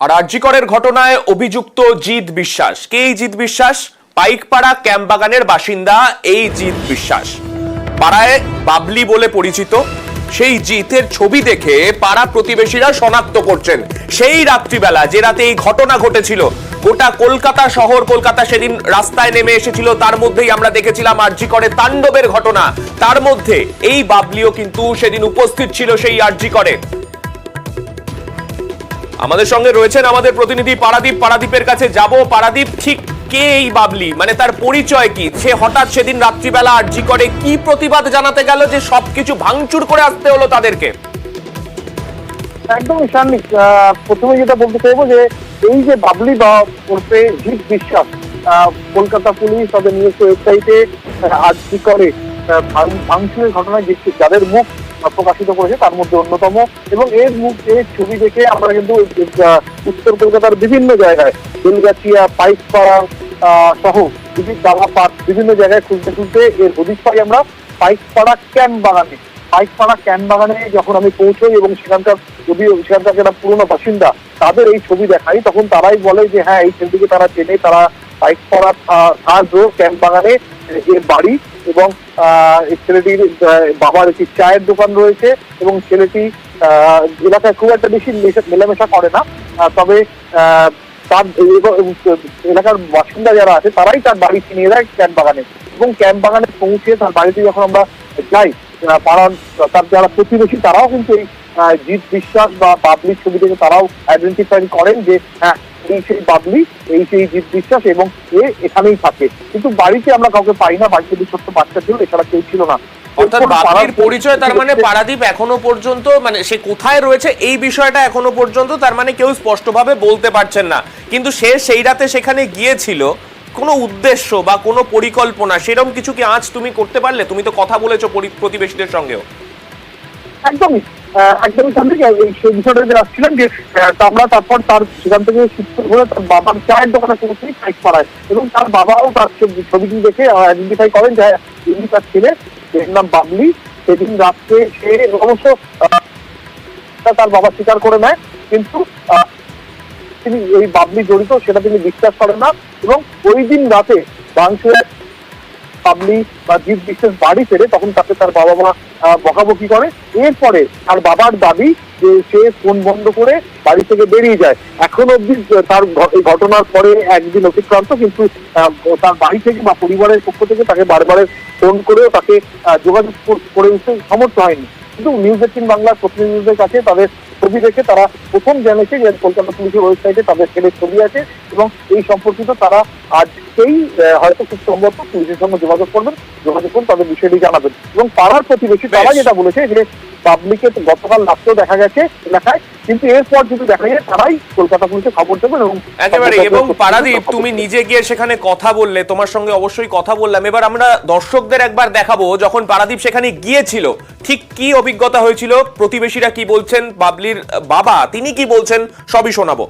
আর আরজি করের ঘটনায় অভিযুক্ত জিৎ বিশ্বাস। কে এই জিৎ বিশ্বাস? পাইকপাড়া ক্যাম্পবাগানের বাসিন্দা এই জিৎ বিশ্বাস, পাড়ায় বাবলি বলে পরিচিত। সেই জিতের ছবি দেখে পাড়া প্রতিবেশীরা শনাক্ত করছেন সেই রাত্রিবেলা যে রাতে এই ঘটনা ঘটেছিল। গোটা কলকাতা শহর, কলকাতা সেদিন রাস্তায় নেমে এসেছিল। তার মধ্যেই আমরা দেখেছিলাম আরজি করে তাণ্ডবের ঘটনা। তার মধ্যে এই বাবলিও কিন্তু সেদিন উপস্থিত ছিল সেই আরজি করে। আমাদের সঙ্গে রয়েছেন আমাদের প্রতিনিধি পারাদীপ। পারাদীপের কাছে যাব। পারাদীপ, ঠিক কে এই বাবলি, মানে তার পরিচয় কি? সে হঠাৎ সেদিন রাত্রিবেলা আরজি করে কি প্রতিবাদ জানাতে গেল যে সবকিছু ভাঙচুর করে আসতে হলো তাদেরকে? একদম সান্নিক। প্রথমে যেটা বলতে চাইবো যে এই যে বাবলি বা ওরফে জিৎ বিশ্বাস, কলকাতা পুলিশ তাদের নিজস্ব ওয়েবসাইটে আরজি করে ভাঙচুরের ঘটনায় যাদের মুখ প্রকাশিত করেছে তার মধ্যে অন্যতম। এবং এর ছবি দেখে আমরা কিন্তু উত্তর কলকাতার বিভিন্ন জায়গায়, বেলগাছিয়া, পাইকপাড়া সহ বিভিন্ন জায়গায় খুঁজতে খুঁজতে এর হদিশ পাই আমরা পাইকপাড়া ক্যাম্পবাগানে। পাইকপাড়া ক্যাম্পবাগানে যখন আমি পৌঁছই এবং সেখানকার যারা পুরনো বাসিন্দা তাদের এই ছবি দেখাই, তখন তারাই বলে যে হ্যাঁ, এই ছেলেটিকে তারা চেনে। তারা পাইকপাড়া থার্ড রো ক্যাম্পবাগানে এর বাড়ি এবং ছেলেটির বাবার একটি চায়ের দোকান রয়েছে এবং ছেলেটি এলাকায় খুব একটা বেশি মেলামেশা করে না। তবে তার এলাকার বাসিন্দা যারা আছে তারাই তার বাড়ি চিনিয়ে দেয় ক্যাম্পবাগানে। এবং ক্যাম্পবাগানে পৌঁছে তার বাড়িতে যখন আমরা যাই, পাড়ার তার যারা প্রতিবেশী তারাও কিন্তু এই জিৎ বিশ্বাস বা বাবলির ছবি থেকে তারাও আইডেন্টিফাই করেন যে হ্যাঁ, এই সেই বাবলি, এই সেই জিৎ বিশ্বাস এবং এ এখানেই থাকে। কিন্তু বাড়িতে আমরা কাউকে পাই না। বাড়িতে দুই ছোট্ট বাচ্চা ছিল, এছাড়া কেউ ছিল না। অর্থাৎ বাবলির পরিচয় তার মানে পারাদীপ এখনো পর্যন্ত, মানে সে কোথায় রয়েছে এই বিষয়টা এখনো পর্যন্ত তার মানে কেউ স্পষ্টভাবে বলতে পারছেন না। কিন্তু সে সেই রাতে সেখানে গিয়েছিল, কোনো উদ্দেশ্য বা কোনো পরিকল্পনা সেরকম কিছু কি আজ তুমি করতে পারলে? তুমি তো কথা বলেছো প্রতিবেশীদের সঙ্গেও। একদমই সামনে সেই বিষয়টা যে আসছিলেন যে আমরা তারপর তার সেখান থেকে শিফট করে তার বাবার চায়ের দোকানে পৌঁছে পাইকপাড়ায় এবং তার বাবাও তার ছবিটি দেখে আইডেন্টিফাই করেন যে ইনি তার ছেলে, এর নাম বাবলি। সেদিন রাত্রে সে অবশ্য তার বাবা স্বীকার করে নেয়, কিন্তু তিনি এই বাবলি জড়িত সেটা তিনি বিশ্বাস করেন না। এবং ওই দিন রাতে ভাঙচুরে বাবলি বা জিৎ বিশ্বাস বাড়ি ফেরে, তখন তাকে তার বাবা মা বকাবকি করে। এরপরে তার বাবার দাবি যে সে ফোন বন্ধ করে বাড়ি থেকে বেরিয়ে যায়। এখন অব্দি তার এই ঘটনার পরে একদিন অতিক্রান্ত, কিন্তু তার বাড়ি থেকে বা পরিবারের পক্ষ থেকে তাকে বারবার ফোন করেও তাকে যোগাযোগ করে উঠতে সমর্থ হয়নি। কিন্তু নিউজ 18 বাংলার প্রতিনিধিদের কাছে তাদের ছবি দেখে তারা প্রথম জেনেছে যে কলকাতা পুলিশের ওয়েবসাইটে তাদের ছেলের ছবি আছে এবং এই সম্পর্কিত তারা আজকেই হয়তো খুব সম্ভব পুলিশের সঙ্গে যোগাযোগ করবেন, যোগাযোগ করে তাদের বিষয়টি জানাবেন। এবং পাড়ার প্রতিবেশী তারা যেটা বলেছে যে পাবলিকে গতকাল রাত্রেও দেখা গেছে এলাকায়, কিন্তু এরপর যদি দেখা যায় তারাই কলকাতা পুলিশে খবর দেবেন। এবং একেবারে, এবং পারাদীপ তুমি নিজে গিয়ে সেখানে কথা বললে, তোমার সঙ্গে অবশ্যই কথা বললাম। এবার আমরা দর্শকদের একবার দেখাবো যখন পারাদীপ সেখানে গিয়েছিল ঠিক কি অভিজ্ঞতা হয়েছিল, প্রতিবেশীরা কি বলছেন, বাবলির বাবা তিনি কি বলছেন, সবই শোনাবো।